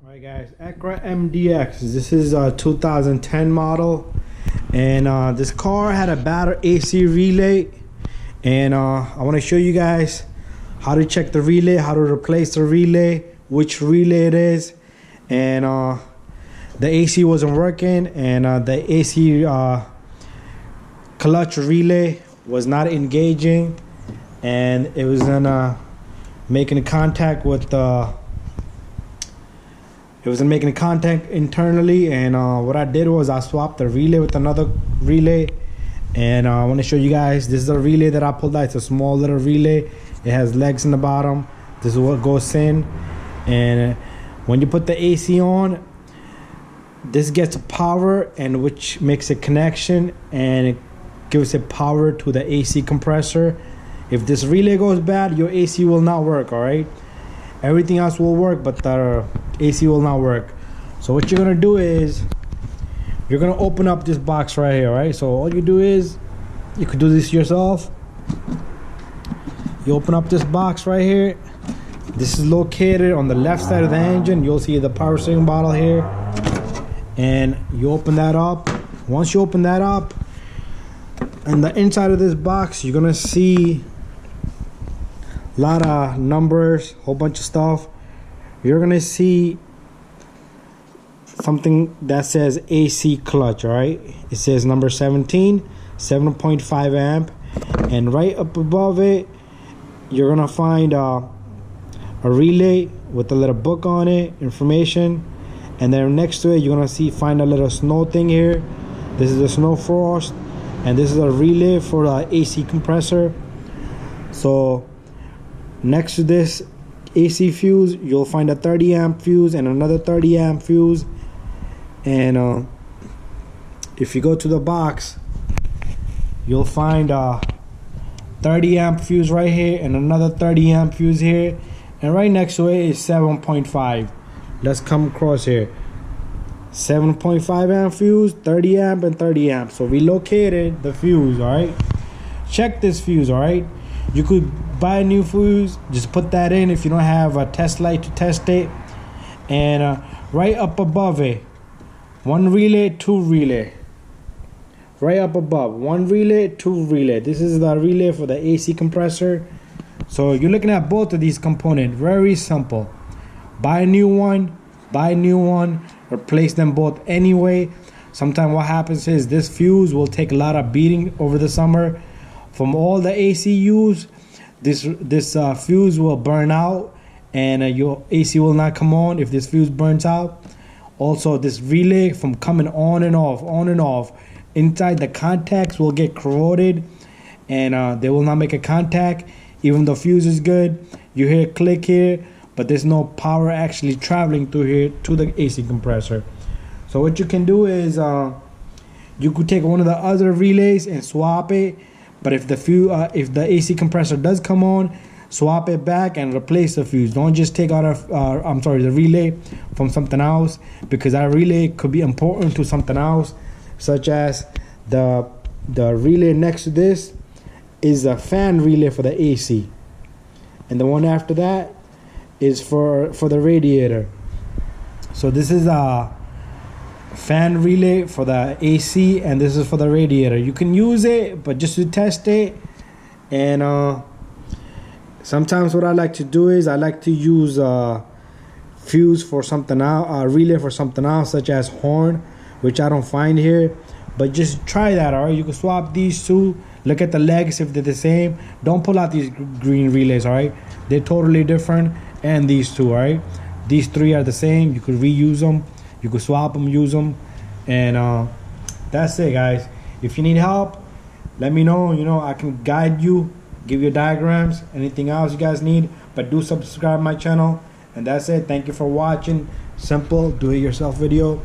Alright guys, Acura MDX. This is a 2010 model, and this car had a bad AC relay, and I want to show you guys how to check the relay, how to replace the relay, which relay it is. And the AC wasn't working, and the AC clutch relay was not engaging, and it was making contact with making contact internally. And what I did was I swapped the relay with another relay, and I want to show you guys. This is a relay that I pulled out. It's a small little relay. It has legs in the bottom. This is what goes in, and when you put the AC on, this gets power, and which makes a connection, and it gives it power to the AC compressor. If this relay goes bad, your AC will not work. All right, everything else will work, but the AC will not work. So what you're gonna do is you're gonna open up this box right here. Right, so all you do is, you could do this yourself. You open up this box right here. This is located on the left side of the engine. You'll see the power steering bottle here, and you open that up. Once you open that up, and the inside of this box, you're gonna see a lot of numbers, whole bunch of stuff. You're gonna see something that says AC clutch. All right, it says number 17, 7.5 amp, and right up above it, you're gonna find a relay with a little book on it, information, and then next to it, you're gonna find a little snow thing here. This is a snow frost, and this is a relay for the AC compressor. So next to this AC fuse, you'll find a 30 amp fuse and another 30 amp fuse. And if you go to the box, you'll find a 30 amp fuse right here and another 30 amp fuse here, and right next to it is 7.5. Let's come across here. 7.5 amp fuse, 30 amp, and 30 amp. So we located the fuse. All right, check this fuse. All right, you could buy a new fuse, just put that in if you don't have a test light to test it. And right up above it, one relay, two relay. Right up above, one relay, two relay. This is the relay for the AC compressor. So you're looking at both of these components. Very simple. Buy a new one, replace them both anyway. Sometimes what happens is this fuse will take a lot of beating over the summer from all the ACUs. This fuse will burn out, and your AC will not come on if this fuse burns out. Also, this relay from coming on and off, inside the contacts will get corroded, and they will not make a contact. Even the fuse is good, you hear a click here, but there's no power actually traveling through here to the AC compressor. So what you can do is you could take one of the other relays and swap it. But if the AC compressor does come on, swap it back and replace the fuse. Don't just take out the relay from something else, because that relay could be important to something else, such as the relay next to this is a fan relay for the AC, and the one after that is for the radiator. So this is a fan relay for the AC, and this is for the radiator. You can use it, but just to test it. And sometimes what I like to do is I like to use a fuse for something else, a relay for something else, such as horn, which I don't find here. But just try that. All right, you can swap these two. Look at the legs if they're the same. Don't pull out these green relays. All right, they're totally different. And these two, all right, these three are the same. You could reuse them, you could swap them, use them. And that's it, guys. If you need help, let me know. I can guide you, give you diagrams, anything else you guys need. But do subscribe my channel. And that's it. Thank you for watching. Simple do it yourself video.